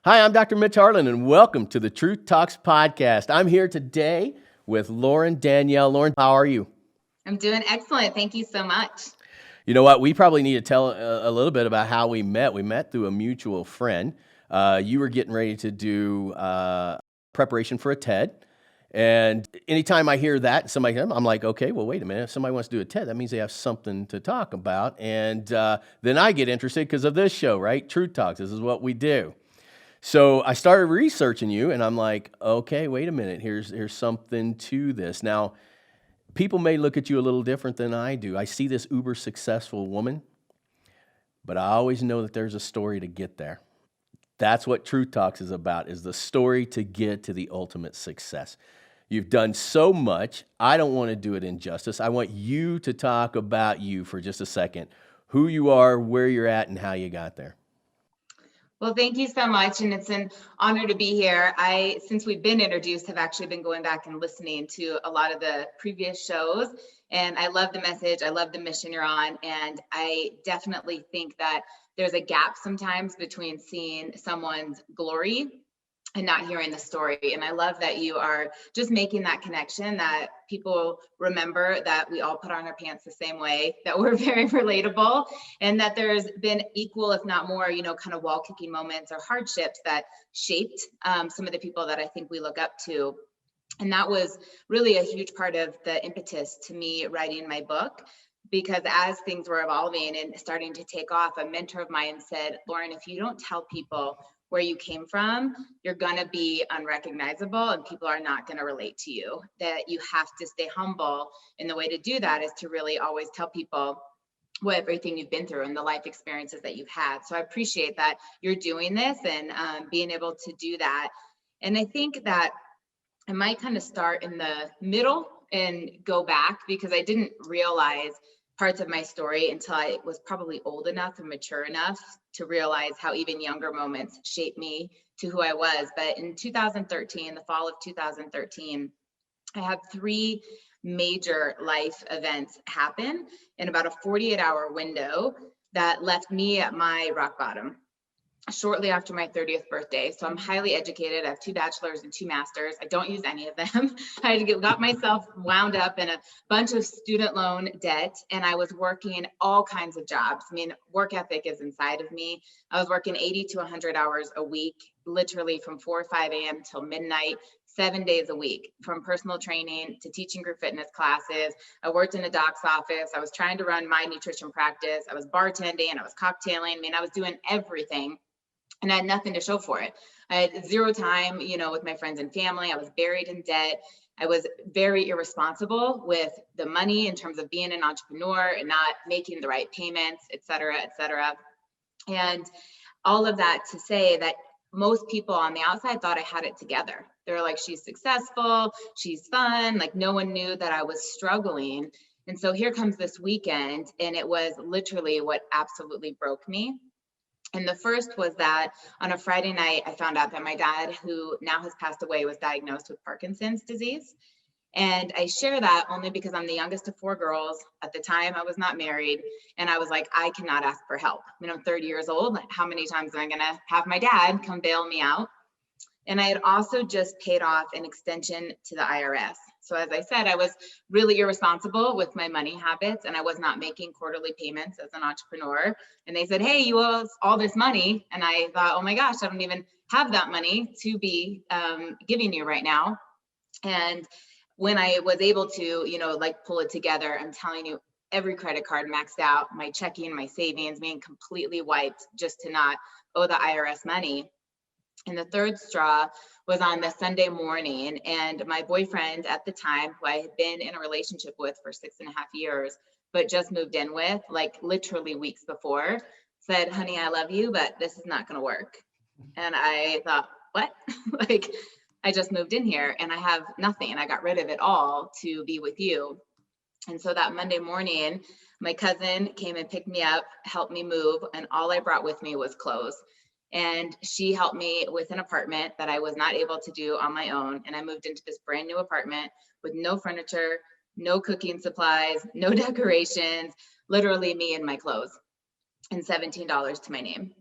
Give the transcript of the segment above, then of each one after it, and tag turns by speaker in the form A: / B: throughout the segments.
A: Hi, I'm Dr. Mitch Harlan, and welcome to the Truth Talks podcast. I'm here today with Lauren Danielle. Lauren, how are you?
B: I'm doing excellent. Thank you so much.
A: You know what? We probably need to tell a little bit about how we met. We met through a mutual friend. You were getting ready to do preparation for a TED. And anytime I hear that, I'm like, okay, well, wait a minute. If somebody wants to do a TED, that means they have something to talk about. And then I get interested because of this show, right? Truth Talks. This is what we do. So I started researching you, and I'm like, okay, wait a minute. Here's something to this. Now, people may look at you a little different than I do. I see this uber successful woman, but I always know that there's a story to get there. That's what Truth Talks is about, is the story to get to the ultimate success. You've done so much. I don't want to do it injustice. I want you to talk about you for just a second, who you are, where you're at, and how you got there.
B: Well, thank you so much. And it's an honor to be here. Since we've been introduced, have actually been going back and listening to a lot of the previous shows. And I love the message. I love the mission you're on. And I definitely think that there's a gap sometimes between seeing someone's glory and not hearing the story. And I love that you are just making that connection, that people remember that we all put on our pants the same way, that we're very relatable, and that there's been equal, if not more, kind of wall kicking moments or hardships that shaped some of the people that I think we look up to. And that was really a huge part of the impetus to me writing my book. Because as things were evolving and starting to take off, a mentor of mine said, Lauren, if you don't tell people where you came from, you're going to be unrecognizable and people are not going to relate to you. That you have to stay humble. And the way to do that is to really always tell people what everything you've been through and the life experiences that you've had. So I appreciate that you're doing this and being able to do that. And I think that I might kind of start in the middle and go back, because I didn't realize parts of my story until I was probably old enough and mature enough to realize how even younger moments shaped me to who I was. But in 2013, the fall of 2013, I had three major life events happen in about a 48-hour window that left me at my rock bottom shortly after my 30th birthday. So I'm highly educated. I have 2 bachelors and 2 masters. I don't use any of them. I got myself wound up in a bunch of student loan debt, and I was working all kinds of jobs. I mean, work ethic is inside of me. I was working 80 to 100 hours a week, literally from 4 or 5 a.m. till midnight, 7 days a week, from personal training to teaching group fitness classes. I worked in a doc's office. I was trying to run my nutrition practice. I was bartending. I was cocktailing. I mean, I was doing everything. And I had nothing to show for it. I had zero time, with my friends and family. I was buried in debt. I was very irresponsible with the money in terms of being an entrepreneur and not making the right payments, et cetera, et cetera. And all of that to say that most people on the outside thought I had it together. They were like, she's successful, she's fun. Like, no one knew that I was struggling. And so here comes this weekend, and it was literally what absolutely broke me. And the first was that on a Friday night, I found out that my dad, who now has passed away, was diagnosed with Parkinson's disease. And I share that only because I'm the youngest of 4 girls. At the time, I was not married. And I was like, I cannot ask for help. I'm 30 years old. How many times am I going to have my dad come bail me out? And I had also just paid off an extension to the IRS. So as I said, I was really irresponsible with my money habits, and I was not making quarterly payments as an entrepreneur. And they said, hey, you owe us all this money. And I thought, oh my gosh, I don't even have that money to be giving you right now. And when I was able to, pull it together, I'm telling you, every credit card maxed out, my checking, my savings being completely wiped just to not owe the IRS money. And the third straw was on the Sunday morning. And my boyfriend at the time, who I had been in a relationship with for 6.5 years, but just moved in with, like literally weeks before, said, honey, I love you, but this is not going to work. And I thought, what? Like, I just moved in here and I have nothing. I got rid of it all to be with you. And so that Monday morning, my cousin came and picked me up, helped me move, and all I brought with me was clothes. And she helped me with an apartment that I was not able to do on my own. And I moved into this brand new apartment with no furniture, no cooking supplies, no decorations, literally me and my clothes, and $17 to my name.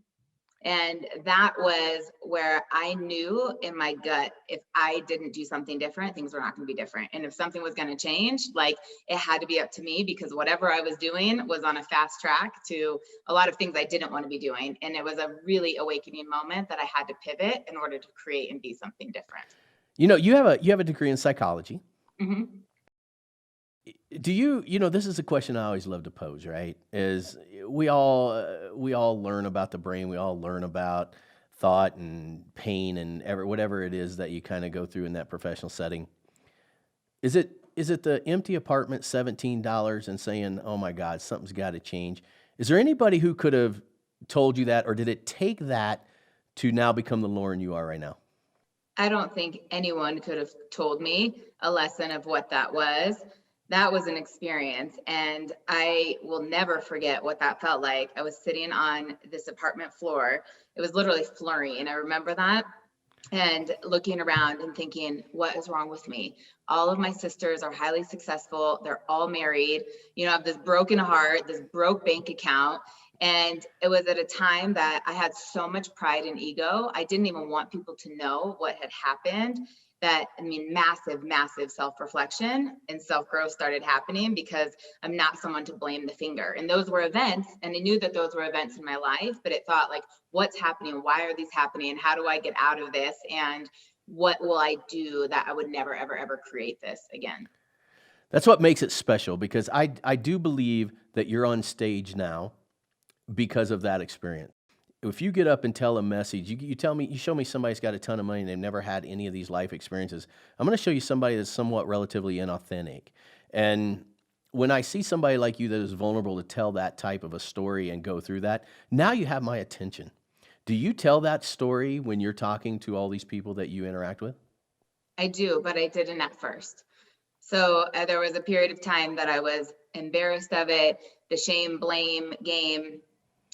B: And that was where I knew in my gut, if I didn't do something different, things were not going to be different. And if something was going to change, like it had to be up to me, because whatever I was doing was on a fast track to a lot of things I didn't want to be doing. And it was a really awakening moment that I had to pivot in order to create and be something different.
A: You have a degree in psychology.
B: Mm-hmm.
A: Do you, this is a question I always love to pose, right? Is we all learn about the brain, we all learn about thought and pain and whatever it is that you kind of go through in that professional setting. Is it the empty apartment, $17 and saying, "Oh my God, something's got to change"? Is there anybody who could have told you that, or did it take that to now become the Lauren you are right now?
B: I don't think anyone could have told me a lesson of what that was. That was an experience, and I will never forget what that felt like. I was sitting on this apartment floor. It was literally flurry, and I remember that, and looking around and thinking, what is wrong with me? All of my sisters are highly successful. They're all married. I have this broken heart, this broke bank account. And it was at a time that I had so much pride and ego. I didn't even want people to know what had happened. Massive, massive self-reflection and self-growth started happening, because I'm not someone to blame the finger. And those were events, and I knew that those were events in my life, but it thought like, what's happening? Why are these happening? How do I get out of this? And what will I do that I would never, ever, ever create this again?
A: That's what makes it special, because I do believe that you're on stage now because of that experience. If you get up and tell a message, you show me somebody's got a ton of money and they've never had any of these life experiences. I'm going to show you somebody that's somewhat relatively inauthentic. And when I see somebody like you that is vulnerable to tell that type of a story and go through that, now you have my attention. Do you tell that story when you're talking to all these people that you interact with?
B: I do, but I didn't at first. So there was a period of time that I was embarrassed of it, the shame, blame game,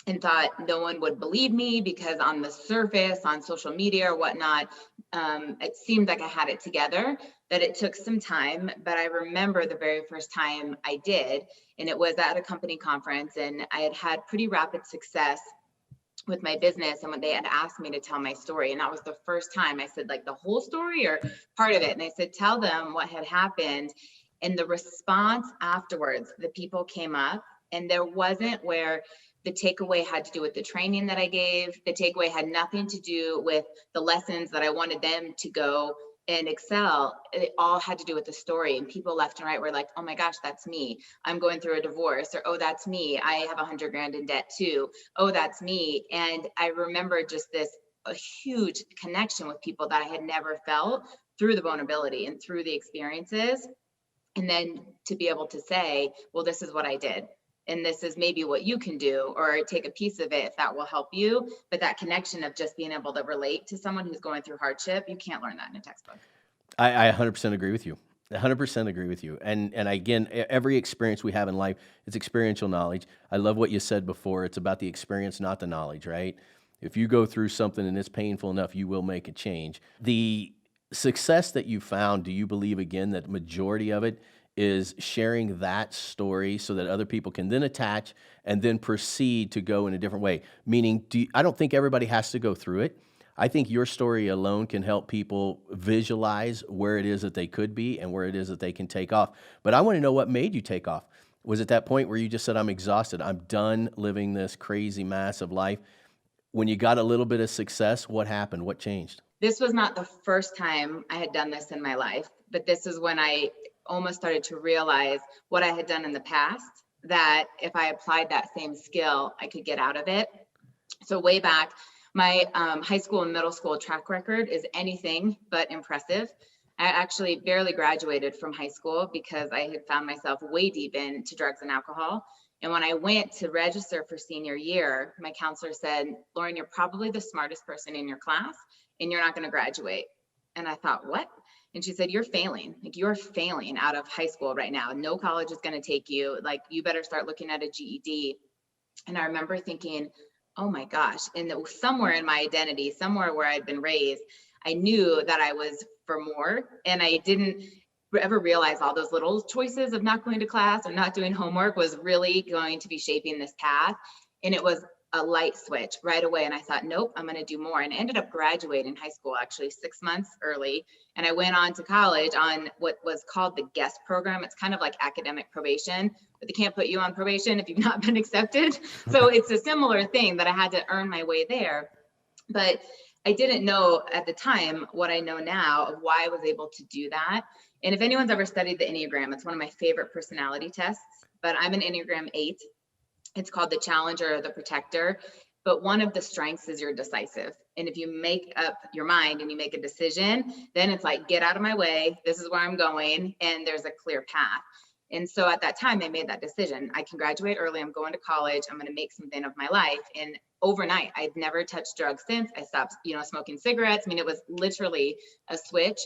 B: and thought no one would believe me, because on the surface, on social media or whatnot, it seemed like I had it together. That it took some time, but I remember the very first time I did, and it was at a company conference, and I had had pretty rapid success with my business, and when they had asked me to tell my story, and that was the first time I said, like, the whole story or part of it, and I said, tell them what had happened. And the response afterwards, the people came up, and there wasn't where the takeaway had to do with the training that I gave. The takeaway had nothing to do with the lessons that I wanted them to go and excel. It all had to do with the story. And people left and right were like, oh my gosh, that's me. I'm going through a divorce. Or, oh, that's me. I have 100 grand in debt too. Oh, that's me. And I remember just a huge connection with people that I had never felt through the vulnerability and through the experiences. And then to be able to say, well, this is what I did, and this is maybe what you can do, or take a piece of it if that will help you. But that connection of just being able to relate to someone who's going through hardship, you can't learn that in a textbook.
A: I 100% agree with you. 100% agree with you. And again, every experience we have in life is experiential knowledge. I love what you said before. It's about the experience, not the knowledge, right? If you go through something and it's painful enough, you will make a change. The success that you found, do you believe, again, that the majority of it is sharing that story so that other people can then attach and then proceed to go in a different way? Meaning, I don't think everybody has to go through it. I think your story alone can help people visualize where it is that they could be and where it is that they can take off. But I want to know what made you take off. Was it that point where you just said, I'm exhausted, I'm done living this crazy, massive life? When you got a little bit of success, what happened? What changed?
B: This was not the first time I had done this in my life, but this is when I almost started to realize what I had done in the past, that if I applied that same skill, I could get out of it. So way back, my high school and middle school track record is anything but impressive. I actually barely graduated from high school because I had found myself way deep into drugs and alcohol. And when I went to register for senior year, my counselor said, Lauren, you're probably the smartest person in your class and you're not going to graduate. And I thought, what? And she said, you're failing. Like, you're failing out of high school right now. No college is going to take you. Like, you better start looking at a GED. And I remember thinking, oh my gosh. And somewhere in my identity, somewhere where I'd been raised, I knew that I was for more. And I didn't ever realize all those little choices of not going to class or not doing homework was really going to be shaping this path. And it was a light switch right away. And I thought, nope, I'm going to do more. And I ended up graduating high school actually 6 months early. And I went on to college on what was called the guest program. It's kind of like academic probation, but they can't put you on probation if you've not been accepted. So it's a similar thing that I had to earn my way there. But I didn't know at the time what I know now of why I was able to do that. And if anyone's ever studied the Enneagram, it's one of my favorite personality tests, but I'm an Enneagram 8. It's called the Challenger or the Protector. But one of the strengths is you're decisive. And if you make up your mind and you make a decision, then it's like, get out of my way. This is where I'm going. And there's a clear path. And so at that time, I made that decision. I can graduate early. I'm going to college. I'm going to make something of my life. And overnight, I'd never touched drugs since. I stopped, smoking cigarettes. I mean, it was literally a switch.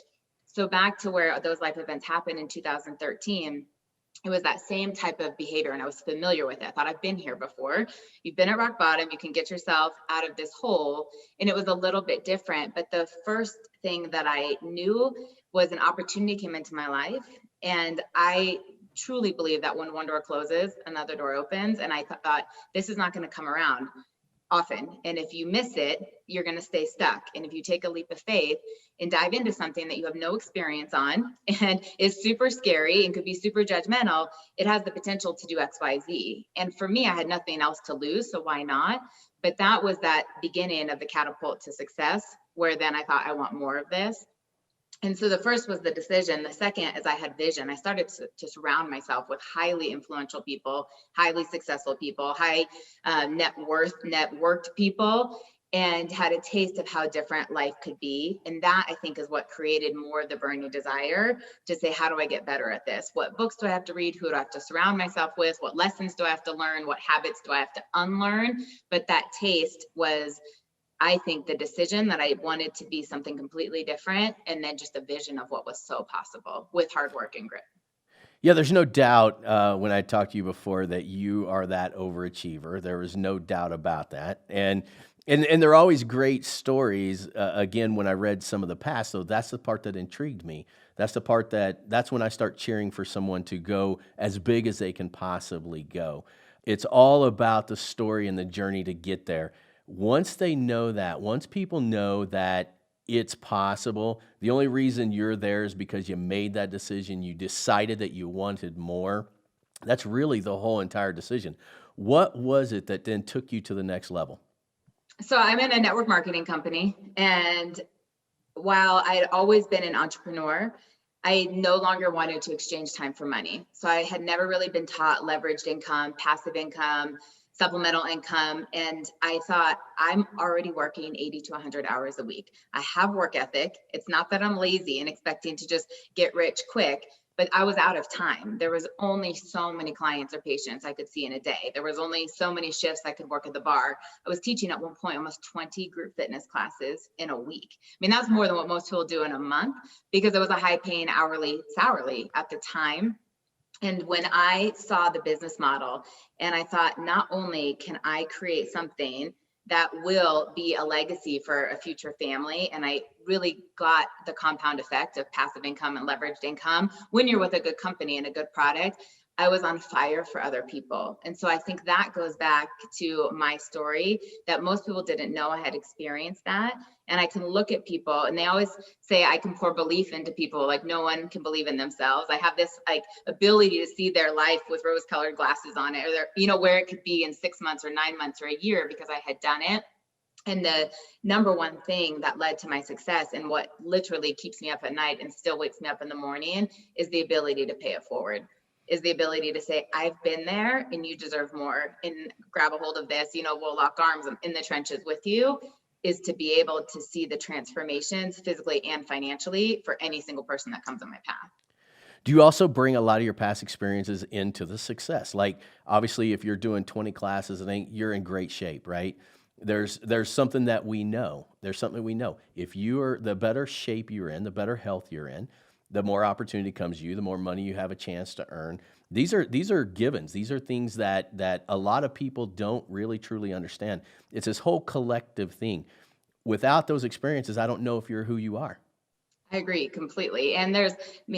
B: So back to where those life events happened in 2013, it was that same type of behavior, and I was familiar with it. I thought, I've been here before. You've been at rock bottom. You can get yourself out of this hole. And it was a little bit different. But the first thing that I knew was an opportunity came into my life. And I truly believe that when one door closes, another door opens. And I thought, this is not going to come around often. And if you miss it, you're going to stay stuck. And if you take a leap of faith and dive into something that you have no experience on and is super scary and could be super judgmental, it has the potential to do X, Y, Z. And for me, I had nothing else to lose. So why not? But that was that beginning of the catapult to success, where then I thought, I want more of this. And so the first was the decision. The second is I had vision. I started to surround myself with highly influential people, highly successful people, high networked people, and had a taste of how different life could be. And that, I think, is what created more of the burning desire to say, how do I get better at this? What books do I have to read? Who do I have to surround myself with? What lessons do I have to learn? What habits do I have to unlearn? But that taste was, I think, the decision that I wanted to be something completely different, and then just a vision of what was so possible with hard work and grit.
A: Yeah, there's no doubt when I talked to you before that you are that overachiever. There was no doubt about that. And they're always great stories. Again, when I read some of the past, so that's the part that intrigued me. That's the part that's when I start cheering for someone to go as big as they can possibly go. It's all about the story and the journey to get there. Once they know that, once people know that it's possible, the only reason you're there is because you made that decision, you decided that you wanted more. That's really the whole entire decision. What was it that then took you to the next level?
B: So I'm in a network marketing company. And while I had always been an entrepreneur, I no longer wanted to exchange time for money. So I had never really been taught leveraged income, passive income, supplemental income. And I thought, I'm already working 80 to 100 hours a week. I have work ethic. It's not that I'm lazy and expecting to just get rich quick, but I was out of time. There was only so many clients or patients I could see in a day. There was only so many shifts I could work at the bar. I was teaching at one point almost 20 group fitness classes in a week. I mean, that's more than what most people do in a month, because it was a high paying hourly salary at the time. And when I saw the business model, and I thought, not only can I create something that will be a legacy for a future family, and I really got the compound effect of passive income and leveraged income when you're with a good company and a good product, I was on fire for other people. And so I think that goes back to my story, that most people didn't know I had experienced that. And I can look at people, and they always say I can pour belief into people, like no one can believe in themselves. I have this like ability to see their life with rose-colored glasses on it, or their, where it could be in 6 months or 9 months or a year, because I had done it. And the number one thing that led to my success, and what literally keeps me up at night and still wakes me up in the morning, is the ability to pay it forward. Is the ability to say, I've been there and you deserve more, and grab a hold of this, we'll lock arms in the trenches with you, is to be able to see the transformations physically and financially for any single person that comes on my path.
A: Do you also bring a lot of your past experiences into the success? Like, obviously, if you're doing 20 classes, you're in great shape, right? There's something that we know. There's something we know. If you are, the better shape you're in, the better health you're in, the more opportunity comes to you, the more money you have a chance to earn. These are givens. These are things that a lot of people don't really truly understand. It's this whole collective thing. Without those experiences, I don't know if you're who you are.
B: I agree completely. And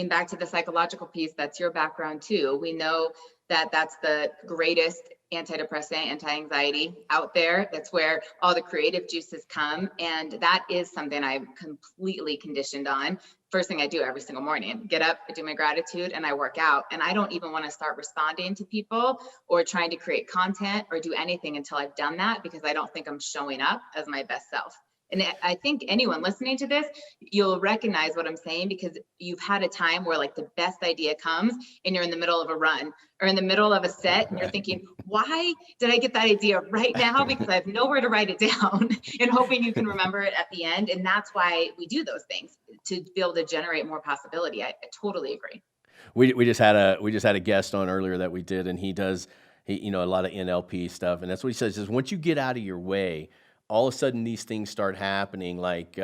B: back to the psychological piece, that's your background too. We know that that's the greatest antidepressant, anti-anxiety out there. That's where all the creative juices come. And that is something I'm completely conditioned on. First thing I do every single morning, get up, I do my gratitude, and I work out. And I don't even want to start responding to people or trying to create content or do anything until I've done that, because I don't think I'm showing up as my best self. And I think anyone listening to this, you'll recognize what I'm saying, because you've had a time where like the best idea comes and you're in the middle of a run or in the middle of a set and you're thinking, why did I get that idea right now? Because I have nowhere to write it down, and hoping you can remember it at the end. And that's why we do those things, to be able to generate more possibility. I totally agree.
A: We just had a guest on earlier that we did, and he a lot of NLP stuff, and that's what he says is once you get out of your way, all of a sudden these things start happening. Like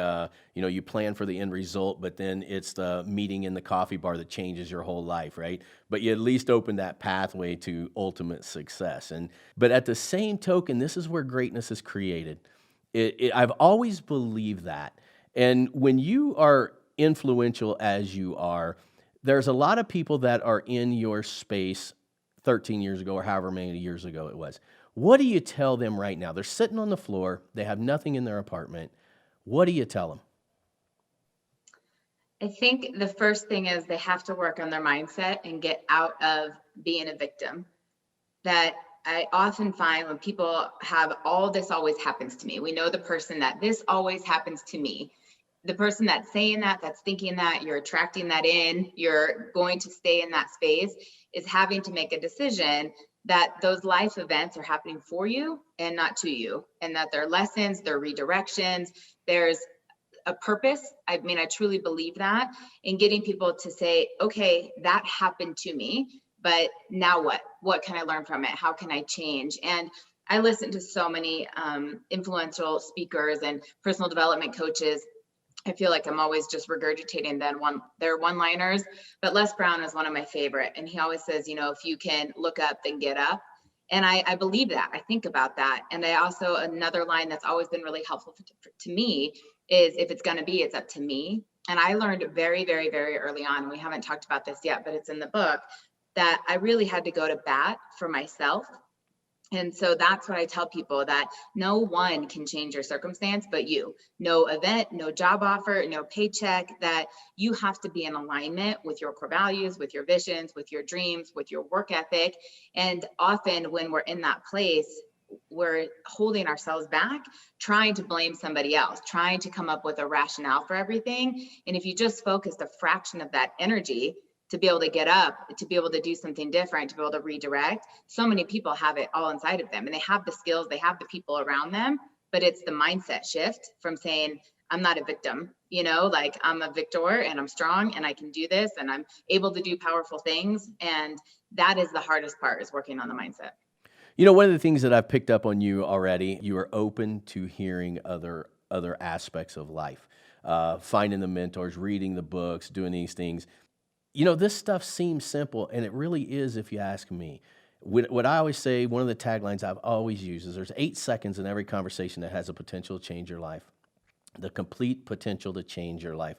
A: you plan for the end result, but then it's the meeting in the coffee bar that changes your whole life, right? But you at least open that pathway to ultimate success. But at the same token, this is where greatness is created. I've always believed that, and when you are influential as you are, there's a lot of people that are in your space 13 years ago or however many years ago it was. What do you tell them right now? They're sitting on the floor. They have nothing in their apartment. What do you tell them?
B: I think the first thing is they have to work on their mindset and get out of being a victim. That I often find when people have all this always happens to me, we know the person that this always happens to me. The person that's saying that, that's thinking that, you're attracting that in, you're going to stay in that space, is having to make a decision that those life events are happening for you and not to you, and that they're lessons, they're redirections, there's a purpose. I mean, I truly believe that, in getting people to say, okay, that happened to me, but now what? What can I learn from it? How can I change? And I listen to so many influential speakers and personal development coaches. I feel like I'm always just regurgitating their one-liners, but Les Brown is one of my favorite. And he always says, if you can look up, then get up. And I believe that. I think about that. And I also, another line that's always been really helpful to me is, if it's going to be, it's up to me. And I learned very, very, very early on, and we haven't talked about this yet, but it's in the book, that I really had to go to bat for myself. And so that's what I tell people, that no one can change your circumstance but you. No event, no job offer, no paycheck, that you have to be in alignment with your core values, with your visions, with your dreams, with your work ethic. And often when we're in that place, we're holding ourselves back, trying to blame somebody else, trying to come up with a rationale for everything. And if you just focused a fraction of that energy to be able to get up, to be able to do something different, to be able to redirect. So many people have it all inside of them, and they have the skills, they have the people around them, but it's the mindset shift from saying, I'm not a victim, like I'm a victor and I'm strong and I can do this and I'm able to do powerful things. And that is the hardest part, is working on the mindset.
A: One of the things that I've picked up on you already, you are open to hearing other aspects of life, finding the mentors, reading the books, doing these things. This stuff seems simple, and it really is if you ask me. What I always say, one of the taglines I've always used is, there's 8 seconds in every conversation that has the potential to change your life, the complete potential to change your life.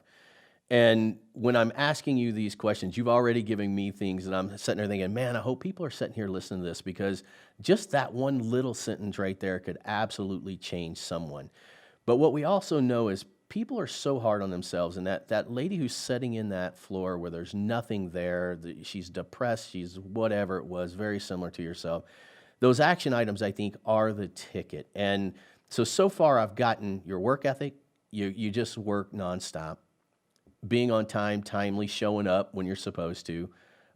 A: And when I'm asking you these questions, you've already given me things that I'm sitting there thinking, man, I hope people are sitting here listening to this, because just that one little sentence right there could absolutely change someone. But what we also know is people are so hard on themselves, and that lady who's sitting in that floor where there's nothing there, she's depressed, she's whatever it was, very similar to yourself. Those action items, I think, are the ticket. And so far I've gotten your work ethic. You just work nonstop, being on time, timely, showing up when you're supposed to,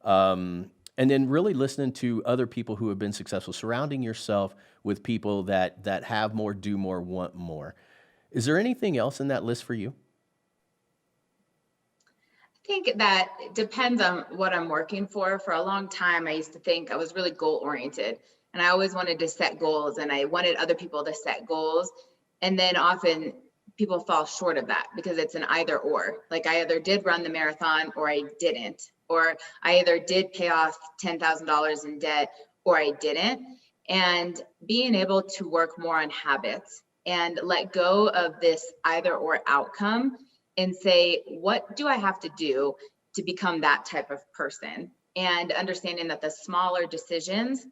A: and then really listening to other people who have been successful, surrounding yourself with people that have more, do more, want more. Is there anything else in that list for you?
B: I think that depends on what I'm working for. For a long time, I used to think I was really goal oriented, and I always wanted to set goals, and I wanted other people to set goals. And then often people fall short of that, because it's an either or. Like, I either did run the marathon or I didn't, or I either did pay off $10,000 in debt or I didn't. And being able to work more on habits and let go of this either or outcome, and say, what do I have to do to become that type of person? And understanding that the smaller decisions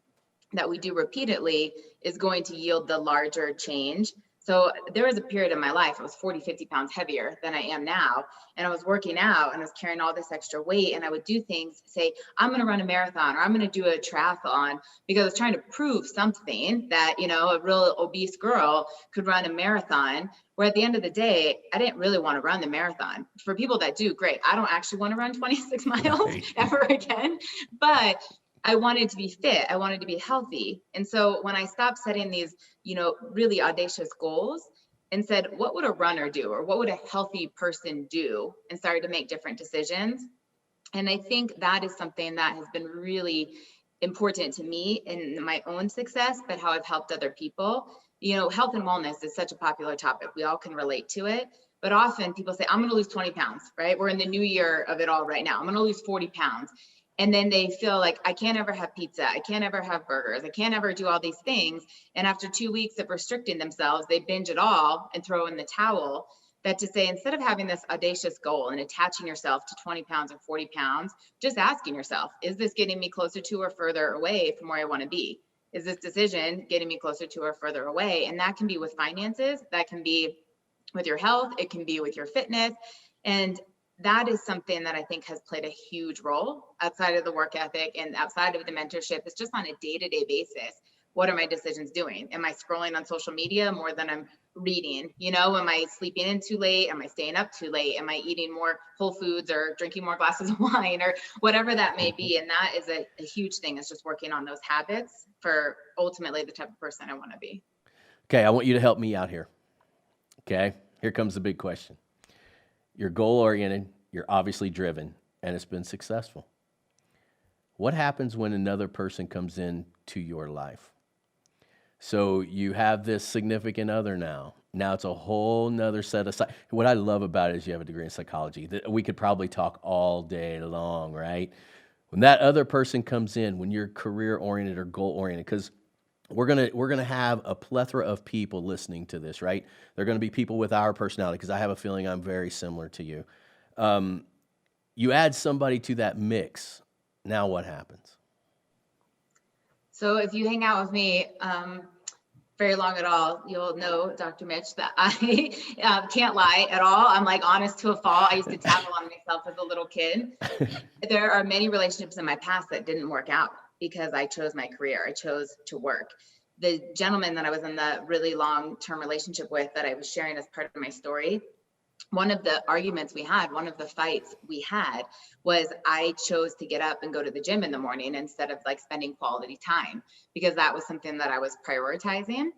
B: that we do repeatedly is going to yield the larger change. So there was a period in my life, I was 40, 50 pounds heavier than I am now. And I was working out and I was carrying all this extra weight. And I would do things, say, I'm going to run a marathon, or I'm going to do a triathlon, because I was trying to prove something that, a real obese girl could run a marathon. Where at the end of the day, I didn't really want to run the marathon. For people that do, great. I don't actually want to run 26 miles ever again. But I wanted to be fit. I wanted to be healthy. And so when I stopped setting these, really audacious goals and said, what would a runner do? Or what would a healthy person do? And started to make different decisions. And I think that is something that has been really important to me in my own success, but how I've helped other people. Health and wellness is such a popular topic. We all can relate to it. But often people say, I'm going to lose 20 pounds, right? We're in the new year of it all right now. I'm going to lose 40 pounds. And then they feel like, I can't ever have pizza. I can't ever have burgers. I can't ever do all these things. And after 2 weeks of restricting themselves, they binge it all and throw in the towel. That to say, instead of having this audacious goal and attaching yourself to 20 pounds or 40 pounds, just asking yourself, is this getting me closer to or further away from where I want to be? Is this decision getting me closer to or further away? And that can be with finances. That can be with your health. It can be with your fitness. And that is something that I think has played a huge role outside of the work ethic and outside of the mentorship. It's just on a day-to-day basis. What are my decisions doing? Am I scrolling on social media more than I'm reading? Am I sleeping in too late? Am I staying up too late? Am I eating more whole foods or drinking more glasses of wine or whatever that may be? And that is a huge thing. It's just working on those habits for ultimately the type of person I want to be.
A: Okay, I want you to help me out here. Okay, here comes the big question. You're goal-oriented, you're obviously driven, and it's been successful. What happens when another person comes into your life? So you have this significant other now. Now it's a whole nother set of what I love about it is you have a degree in psychology. We could probably talk all day long, right? When that other person comes in, when you're career-oriented or goal-oriented, because we're gonna have a plethora of people listening to this, right? They're gonna be people with our personality, because I have a feeling I'm very similar to you. You add somebody to that mix. Now what happens?
B: So if you hang out with me very long at all, you'll know, Dr. Mitch, that I can't lie at all. I'm like honest to a fault. I used to tattle on myself as a little kid. There are many relationships in my past that didn't work out because I chose my career. I chose to work. The gentleman that I was in the really long-term relationship with that I was sharing as part of my story, one of the arguments we had, one of the fights we had was I chose to get up and go to the gym in the morning instead of like spending quality time, because that was something that I was prioritizing.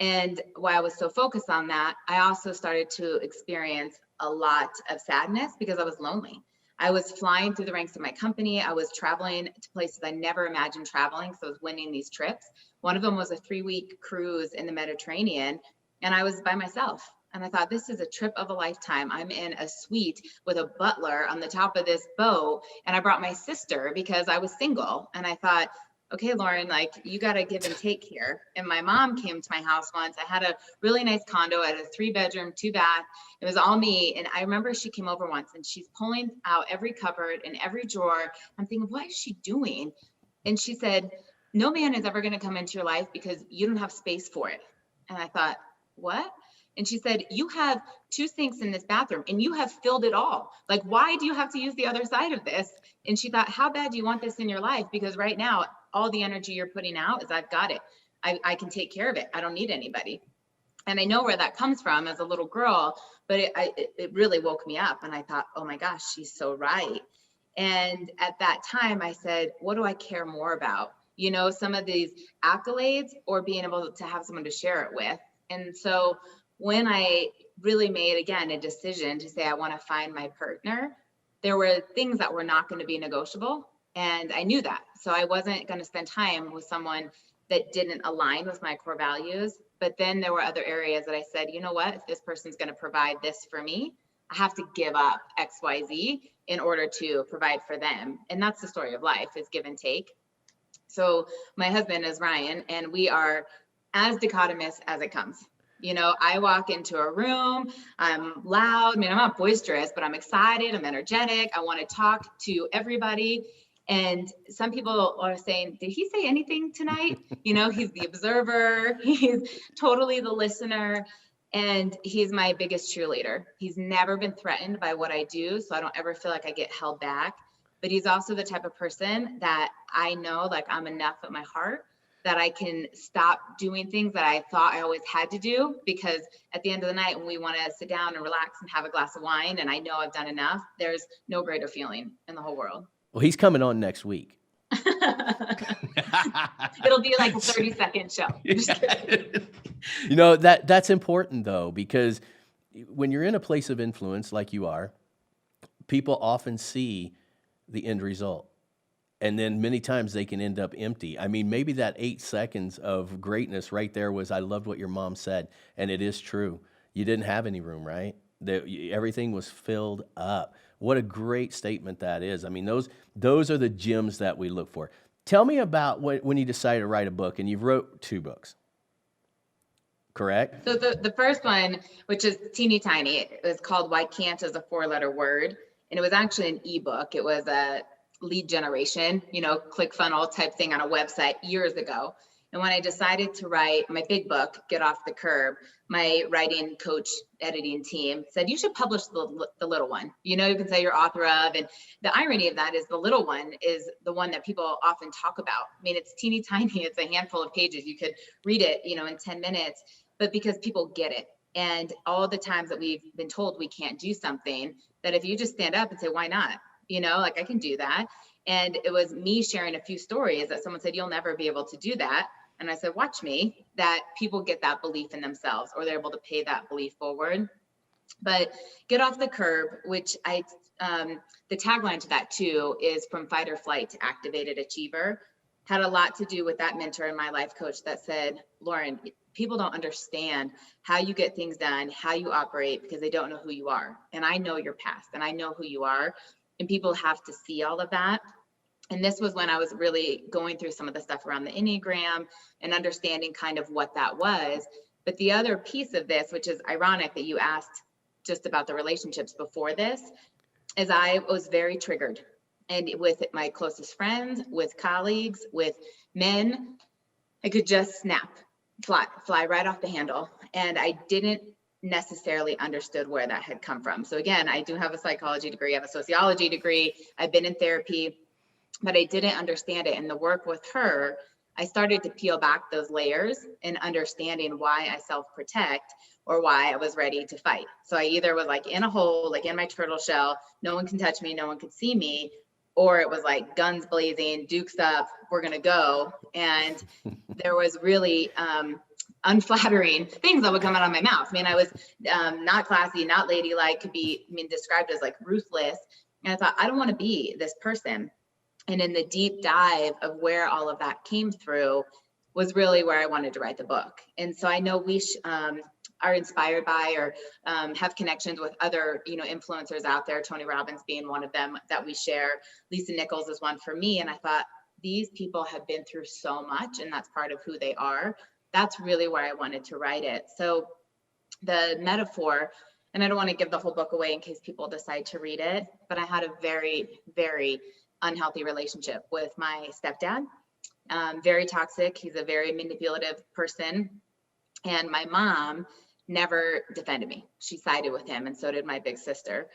B: And while I was so focused on that, I also started to experience a lot of sadness because I was lonely. I was flying through the ranks of my company. I was traveling to places I never imagined traveling. So I was winning these trips. One of them was a 3-week cruise in the Mediterranean, and I was by myself. And I thought, this is a trip of a lifetime. I'm in a suite with a butler on the top of this boat. And I brought my sister because I was single. And I thought, okay, Lauren, like you got to give and take here. And my mom came to my house once. I had a really nice condo. I had a 3-bedroom, 2-bath. It was all me. And I remember she came over once and she's pulling out every cupboard and every drawer. I'm thinking, what is she doing? And she said, no man is ever going to come into your life because you don't have space for it. And I thought, what? And she said, you have 2 sinks in this bathroom and you have filled it all. Like, why do you have to use the other side of this? And she thought, how bad do you want this in your life? Because right now, all the energy you're putting out is I've got it. I can take care of it. I don't need anybody. And I know where that comes from as a little girl, but it really woke me up. And I thought, oh my gosh, she's so right. And at that time I said, what do I care more about? Some of these accolades or being able to have someone to share it with. And so when I really made, again, a decision to say I want to find my partner, there were things that were not going to be negotiable. And I knew that. So I wasn't going to spend time with someone that didn't align with my core values. But then there were other areas that I said, you know what, if this person's going to provide this for me, I have to give up X, Y, Z in order to provide for them. And that's the story of life, is give and take. So my husband is Ryan, and we are as dichotomous as it comes. I walk into a room, I'm loud. I'm not boisterous, but I'm excited. I'm energetic. I want to talk to everybody. And some people are saying, did he say anything tonight? He's the observer, he's totally the listener, and he's my biggest cheerleader. He's never been threatened by what I do, so I don't ever feel like I get held back. But he's also the type of person that I know, like, I'm enough at my heart that I can stop doing things that I thought I always had to do, because at the end of the night, when we want to sit down and relax and have a glass of wine, and I know I've done enough, there's no greater feeling in the whole world.
A: Well, he's coming on next week.
B: It'll be like a 30-second show.
A: That's important, though, because when you're in a place of influence like you are, people often see the end result. And then many times they can end up empty. I mean, maybe that 8 seconds of greatness right there was, I loved what your mom said. And it is true. You didn't have any room, right? Everything was filled up. What a great statement that is. I mean, those are the gems that we look for. Tell me about when you decided to write a book, and you wrote 2 books, correct?
B: So the first one, which is teeny tiny, it was called Why Cant is a 4-letter word. And it was actually an ebook. It was a lead generation, ClickFunnels type thing on a website years ago. And when I decided to write my big book, Get Off the Curb, my writing coach editing team said, you should publish the little one. You can say you're author of. And the irony of that is the little one is the one that people often talk about. I mean, it's teeny tiny. It's a handful of pages. You could read it, in 10 minutes, but because people get it. And all the times that we've been told we can't do something, that if you just stand up and say, why not? I can do that. And it was me sharing a few stories that someone said, you'll never be able to do that. And I said, watch me, that people get that belief in themselves, or they're able to pay that belief forward. But Get Off the Curb, which the tagline to that too is From Fight or Flight to Activated Achiever, had a lot to do with that mentor and my life coach that said, Lauren, people don't understand how you get things done, how you operate, because they don't know who you are. And I know your past, and I know who you are. And people have to see all of that. And this was when I was really going through some of the stuff around the Enneagram and understanding kind of what that was. But the other piece of this, which is ironic that you asked just about the relationships before this, is I was very triggered. And with my closest friends, with colleagues, with men, I could just snap, fly right off the handle. And I didn't necessarily understood where that had come from. So again, I do have a psychology degree, I have a sociology degree, I've been in therapy, but I didn't understand it. And the work with her, I started to peel back those layers and understanding why I self-protect or why I was ready to fight. So I either was like in a hole, like in my turtle shell, no one can touch me, no one can see me, or it was like guns blazing, dukes up, we're gonna go. And there was really unflattering things that would come out of my mouth. I mean, I was not classy, not ladylike, could be described as like ruthless. And I thought, I don't want to be this person. And in the deep dive of where all of that came through was really where I wanted to write the book. And so I know we are inspired by or have connections with other, influencers out there, Tony Robbins being one of them that we share. Lisa Nichols is one for me. And I thought, these people have been through so much, and that's part of who they are. That's really where I wanted to write it. So the metaphor, and I don't want to give the whole book away in case people decide to read it, but I had a very, very unhealthy relationship with my stepdad. Very toxic. He's a very manipulative person. And my mom never defended me. She sided with him, and so did my big sister.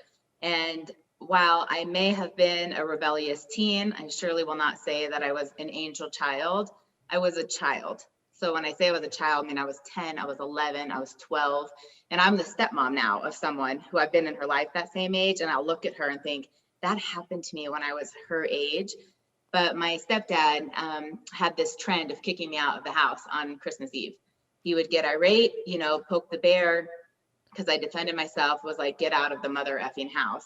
B: And while I may have been a rebellious teen, I surely will not say that I was an angel child. I was a child. So when I say I was a child, I was 10, I was 11, I was 12, and I'm the stepmom now of someone who I've been in her life that same age. And I'll look at her and think, that happened to me when I was her age. But my stepdad had this trend of kicking me out of the house on Christmas Eve. He would get irate, poke the bear, because I defended myself, was like, get out of the mother effing house.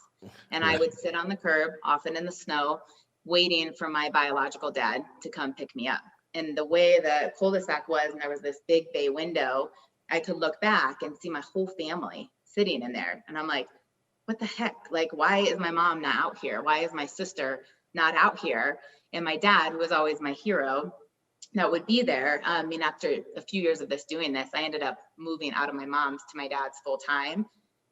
B: And I would sit on the curb, often in the snow, waiting for my biological dad to come pick me up. And the way the cul-de-sac was, and there was this big bay window, I could look back and see my whole family sitting in there. And I'm like, what the heck? Like, why is my mom not out here? Why is my sister not out here? And my dad, who was always my hero, that would be there. After a few years of doing this, I ended up moving out of my mom's to my dad's full time.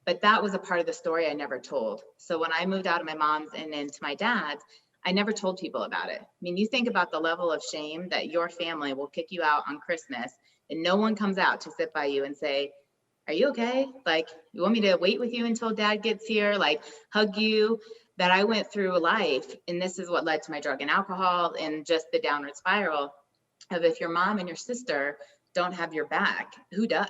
B: But that was a part of the story I never told. So when I moved out of my mom's and into my dad's, I never told people about it. I mean, you think about the level of shame that your family will kick you out on Christmas and no one comes out to sit by you and say, are you okay? Like, you want me to wait with you until dad gets here? Like, hug you? That I went through life, and this is what led to my drug and alcohol and just the downward spiral of, if your mom and your sister don't have your back, who does?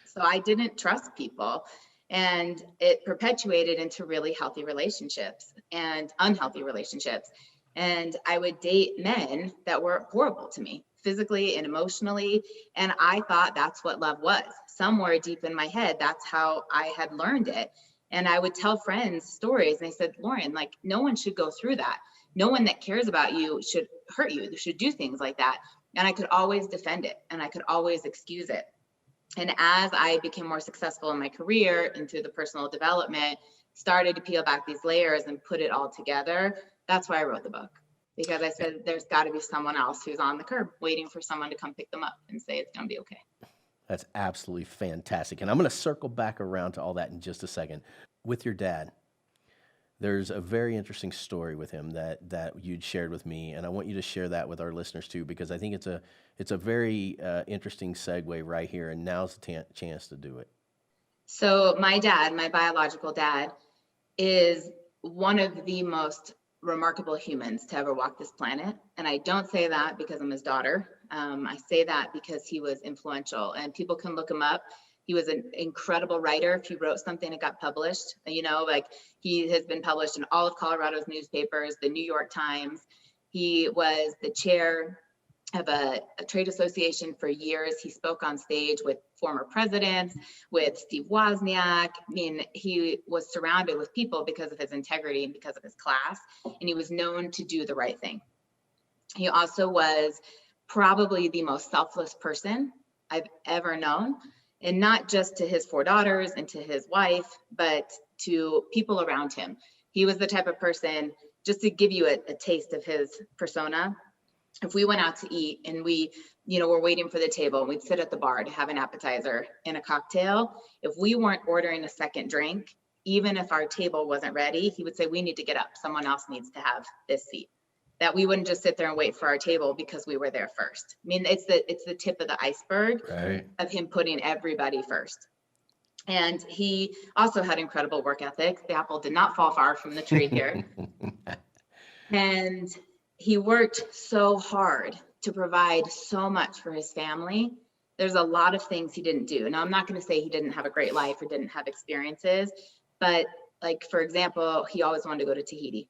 B: So I didn't trust people, and it perpetuated into really healthy relationships and unhealthy relationships. And I would date men that were horrible to me, physically and emotionally. And I thought that's what love was. Somewhere deep in my head, that's how I had learned it. And I would tell friends stories, and they said, Lauren, like, no one should go through that. No one that cares about you should hurt you. They should do things like that. And I could always defend it, and I could always excuse it. And as I became more successful in my career and through the personal development, started to peel back these layers and put it all together. That's why I wrote the book, because I said, there's got to be someone else who's on the curb waiting for someone to come pick them up and say, it's going to be okay.
A: That's absolutely fantastic. And I'm going to circle back around to all that in just a second. With your dad, there's a very interesting story with him that you'd shared with me, and I want you to share that with our listeners too, because I think it's a very interesting segue right here, and now's the chance to do it.
B: So my dad, my biological dad, is one of the most remarkable humans to ever walk this planet. And I don't say that because I'm his daughter. I say that because he was influential, and people can look him up. He was an incredible writer. If he wrote something, it got published. You know, like, he has been published in all of Colorado's newspapers, the New York Times. He was the chair of a trade association for years. He spoke on stage with former presidents, with Steve Wozniak. I mean, he was surrounded with people because of his integrity and because of his class, and he was known to do the right thing. He also was probably the most selfless person I've ever known, and not just to his 4 daughters and to his wife, but to people around him. He was the type of person, just to give you a taste of his persona, if we went out to eat and we, were waiting for the table, and we'd sit at the bar to have an appetizer and a cocktail, if we weren't ordering a second drink, even if our table wasn't ready, he would say, we need to get up. Someone else needs to have this seat. That we wouldn't just sit there and wait for our table because we were there first. I mean, it's the tip of the iceberg, right, of him putting everybody first. And he also had incredible work ethic. The apple did not fall far from the tree here. And he worked so hard to provide so much for his family. There's a lot of things he didn't do. Now, I'm not going to say he didn't have a great life or didn't have experiences, but, like, for example, he always wanted to go to Tahiti.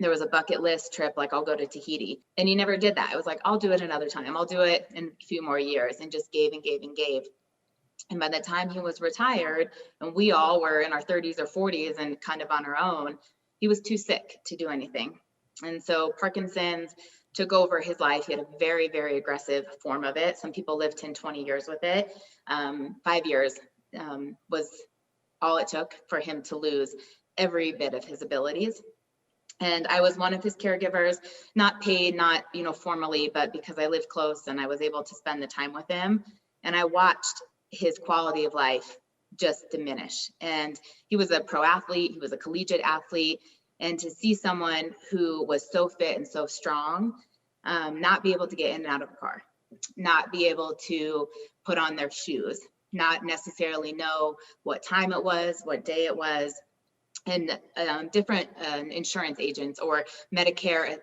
B: There was a bucket list trip, like, I'll go to Tahiti. And he never did that. It was like, I'll do it another time. I'll do it in a few more years, and just gave and gave and gave. And by the time he was retired, and we all were in our 30s or 40s and kind of on our own, he was too sick to do anything. And so Parkinson's took over his life. He had a very, very aggressive form of it. Some people lived 10, 20 years with it. 5 years was all it took for him to lose every bit of his abilities. And I was one of his caregivers, not paid, not, formally, but because I lived close and I was able to spend the time with him. And I watched his quality of life just diminish. And he was a pro athlete. He was a collegiate athlete. And to see someone who was so fit and so strong, not be able to get in and out of a car, not be able to put on their shoes, not necessarily know what time it was, what day it was, and different insurance agents or Medicare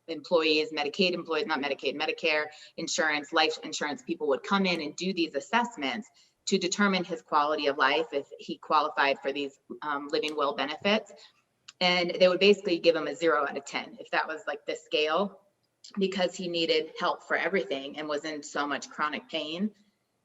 B: employees, Medicaid employees, not Medicaid, Medicare insurance, life insurance people would come in and do these assessments to determine his quality of life if he qualified for these living will benefits. And they would basically give him a 0 out of 10, if that was like the scale, because he needed help for everything and was in so much chronic pain.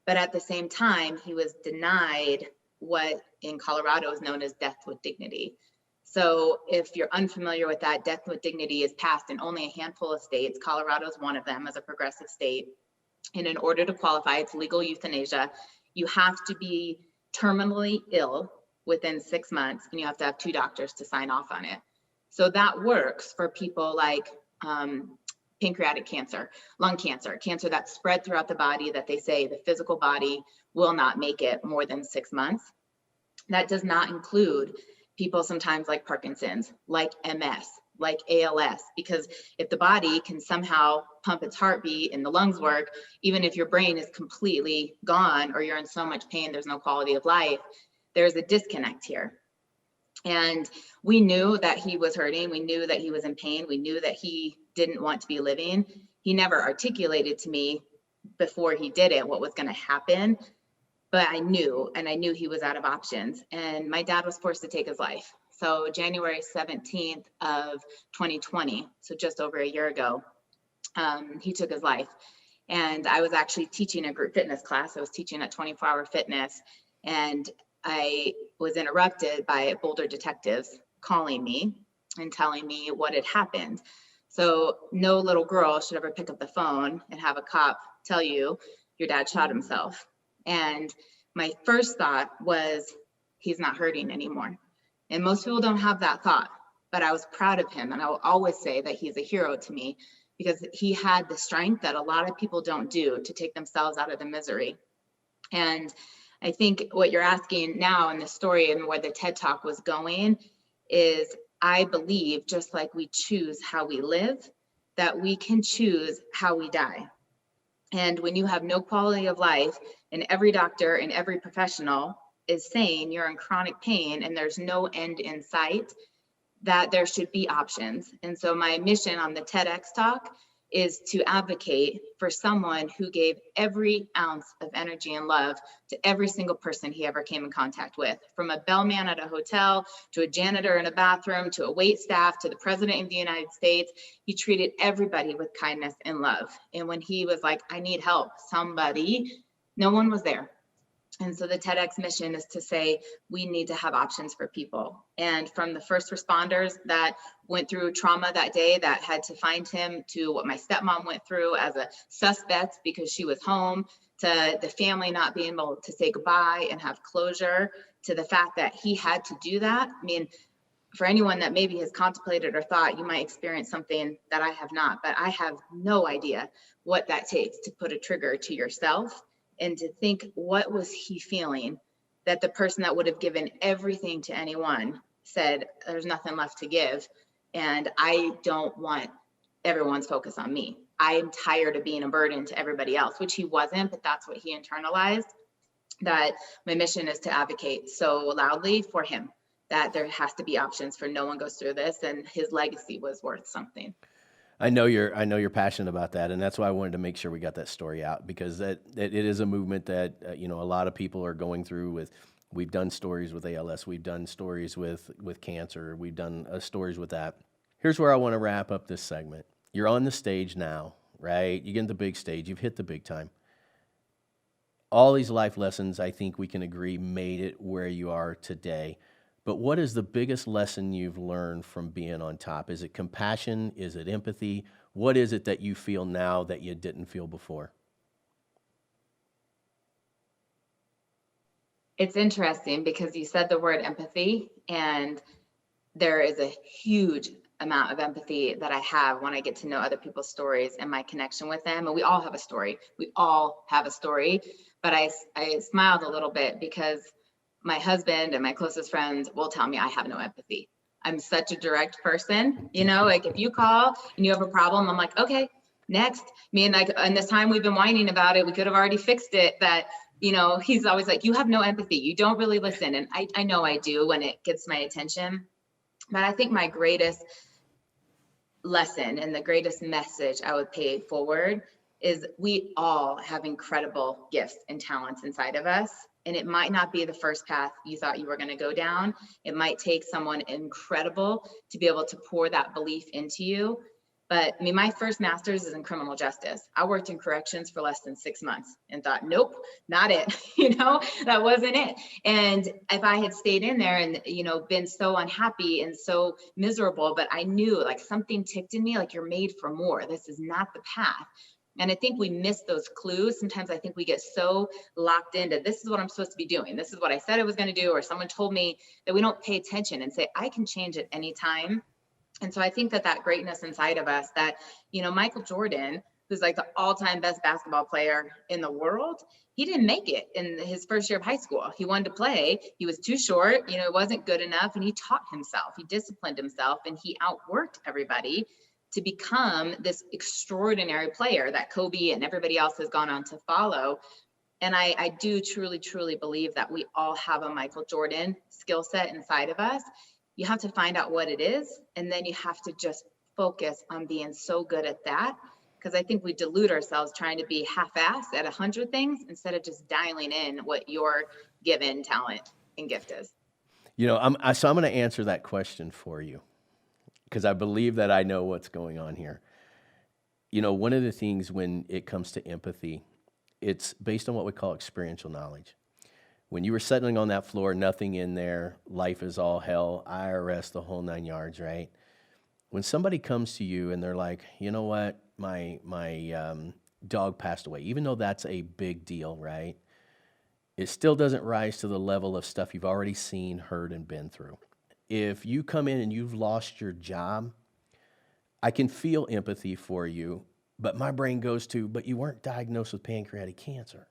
B: But at the same time, he was denied what in Colorado is known as death with dignity. So if you're unfamiliar with that, death with dignity is passed in only a handful of states. Colorado is one of them as a progressive state. And in order to qualify, it's legal euthanasia. You have to be terminally ill within 6 months, and you have to have 2 doctors to sign off on it. So that works for people like pancreatic cancer, lung cancer, cancer that's spread throughout the body that they say the physical body will not make it more than 6 months. That does not include people sometimes like Parkinson's, like MS, like ALS, because if the body can somehow pump its heartbeat and the lungs work, even if your brain is completely gone or you're in so much pain, there's no quality of life, there's a disconnect here. And we knew that he was hurting. We knew that he was in pain. We knew that he didn't want to be living. He never articulated to me before he did it what was going to happen. But I knew, and I knew he was out of options. And my dad was forced to take his life. So January 17th of 2020, so just over a year ago, he took his life. And I was actually teaching a group fitness class. I was teaching at 24-hour fitness. And I was interrupted by Boulder detectives calling me and telling me what had happened. So no little girl should ever pick up the phone and have a cop tell you your dad shot himself. And my first thought was, he's not hurting anymore. And most people don't have that thought, but I was proud of him. And I will always say that he's a hero to me because he had the strength that a lot of people don't do to take themselves out of the misery. And I think what you're asking now in the story and where the TED Talk was going is, I believe, just like we choose how we live, that we can choose how we die. And when you have no quality of life, and every doctor and every professional is saying you're in chronic pain and there's no end in sight, that there should be options. And so my mission on the TEDx talk is to advocate for someone who gave every ounce of energy and love to every single person he ever came in contact with, from a bellman at a hotel, to a janitor in a bathroom, to a wait staff, to the president of the United States. He treated everybody with kindness and love. And when he was like, I need help, somebody, no one was there. And so the TEDx mission is to say, we need to have options for people. And from the first responders that went through trauma that day that had to find him, to what my stepmom went through as a suspect because she was home, to the family not being able to say goodbye and have closure, to the fact that he had to do that. I mean, for anyone that maybe has contemplated or thought you might experience something that I have not, but I have no idea what that takes to put a trigger to yourself. And to think, what was he feeling that the person that would have given everything to anyone said, there's nothing left to give. And I don't want everyone's focus on me. I am tired of being a burden to everybody else, which he wasn't, but that's what he internalized. That my mission is to advocate so loudly for him that there has to be options for no one goes through this, and his legacy was worth something.
A: I know you're passionate about that, and that's why I wanted to make sure we got that story out, because it is a movement that a lot of people are going through. With, we've done stories with ALS, we've done stories with cancer, we've done stories with that. Here's where I want to wrap up this segment. You're on the stage now, right? You get in the big stage, you've hit the big time. All these life lessons, I think we can agree, made it where you are today. But what is the biggest lesson you've learned from being on top? Is it compassion? Is it empathy? What is it that you feel now that you didn't feel before?
B: It's interesting because you said the word empathy, and there is a huge amount of empathy that I have when I get to know other people's stories and my connection with them. And we all have a story. We all have a story. But I smiled a little bit because my husband and my closest friends will tell me I have no empathy. I'm such a direct person, like if you call and you have a problem, I'm like, okay, next. And this time we've been whining about it, we could have already fixed it. That, he's always like, you have no empathy. You don't really listen. And I know I do when it gets my attention. But I think my greatest lesson and the greatest message I would pay forward is we all have incredible gifts and talents inside of us. And it might not be the first path you thought you were going to go down. It might take someone incredible to be able to pour that belief into you. But my first master's is in criminal justice. I worked in corrections for less than 6 months and thought, nope, not it. That wasn't it. And if I had stayed in there and, been so unhappy and so miserable, but I knew like something ticked in me, like you're made for more. This is not the path. And I think we miss those clues. Sometimes I think we get so locked into, this is what I'm supposed to be doing. This is what I said I was going to do, or someone told me, that we don't pay attention and say, I can change at any time. And so I think that greatness inside of us, that, Michael Jordan who's like the all-time best basketball player in the world, he didn't make it in his first year of high school. He wanted to play. He was too short, it wasn't good enough. And he taught himself, he disciplined himself, and he outworked everybody to become this extraordinary player that Kobe and everybody else has gone on to follow. And I do truly, truly believe that we all have a Michael Jordan skill set inside of us. You have to find out what it is, and then you have to just focus on being so good at that. Because I think we delude ourselves trying to be half-assed at 100 things instead of just dialing in what your given talent and gift is.
A: I'm going to answer that question for you because I believe that I know what's going on here. One of the things when it comes to empathy, it's based on what we call experiential knowledge. When you were settling on that floor, nothing in there, life is all hell, IRS, the whole 9 yards, right? When somebody comes to you and they're like, you know what, my dog passed away, even though that's a big deal, right? It still doesn't rise to the level of stuff you've already seen, heard, and been through. If you come in and you've lost your job, I can feel empathy for you, but my brain goes to, but you weren't diagnosed with pancreatic cancer.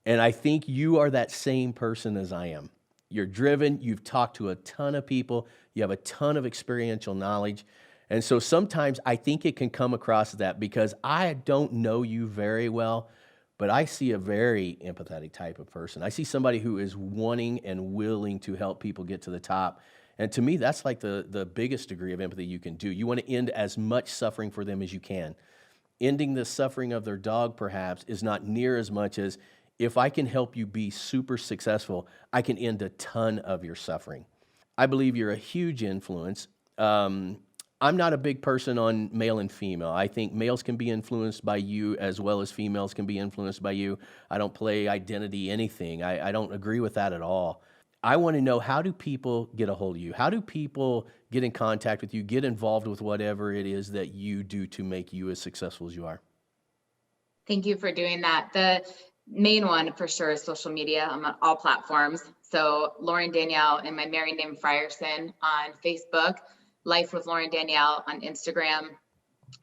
A: And I think you are that same person as I am. You're driven, you've talked to a ton of people, you have a ton of experiential knowledge. And so sometimes I think it can come across that because I don't know you very well, but I see a very empathetic type of person. I see somebody who is wanting and willing to help people get to the top. And to me, that's like the biggest degree of empathy you can do. You want to end as much suffering for them as you can. Ending the suffering of their dog, perhaps, is not near as much as if I can help you be super successful, I can end a ton of your suffering. I believe you're a huge influence. I'm not a big person on male and female. I think males can be influenced by you as well as females can be influenced by you. I don't play identity anything. I don't agree with that at all. I want to know, how do people get a hold of you? How do people get in contact with you, get involved with whatever it is that you do to make you as successful as you are?
B: Thank you for doing that. The main one for sure is social media. I'm on all platforms. So Lauren Danielle and my married name Frierson on Facebook, Life with Lauren Danielle on Instagram,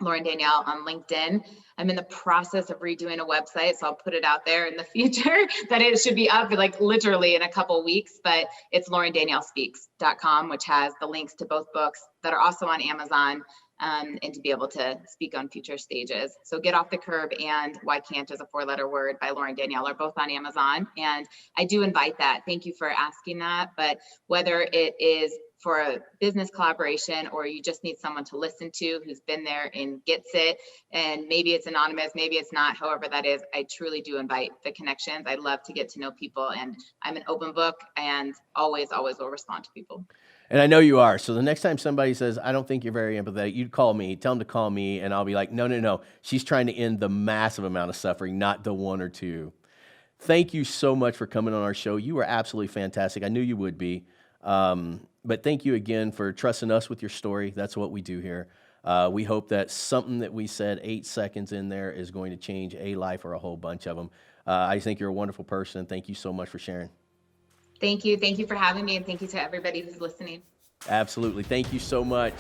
B: Lauren Danielle on LinkedIn. I'm in the process of redoing a website, so I'll put it out there in the future that it should be up like literally in a couple weeks, but it's laurendaniellespeaks.com, which has the links to both books that are also on Amazon. And to be able to speak on future stages. So Get Off the Curb and Why Cant is a 4-letter word by Lauren Danielle are both on Amazon. And I do invite that. Thank you for asking that. But whether it is for a business collaboration or you just need someone to listen to who's been there and gets it, and maybe it's anonymous, maybe it's not, however that is, I truly do invite the connections. I love to get to know people, and I'm an open book and always will respond to people.
A: And I know you are. So the next time somebody says, I don't think you're very empathetic, you'd call me, tell them to call me, and I'll be like, no. She's trying to end the massive amount of suffering, not the one or two. Thank you so much for coming on our show. You were absolutely fantastic. I knew you would be. But thank you again for trusting us with your story. That's what we do here. We hope that something that we said 8 seconds in there is going to change a life or a whole bunch of them. I just think you're a wonderful person. Thank you so much for sharing.
B: Thank you. Thank you for having me, and thank you to everybody who's listening.
A: Absolutely. Thank you so much.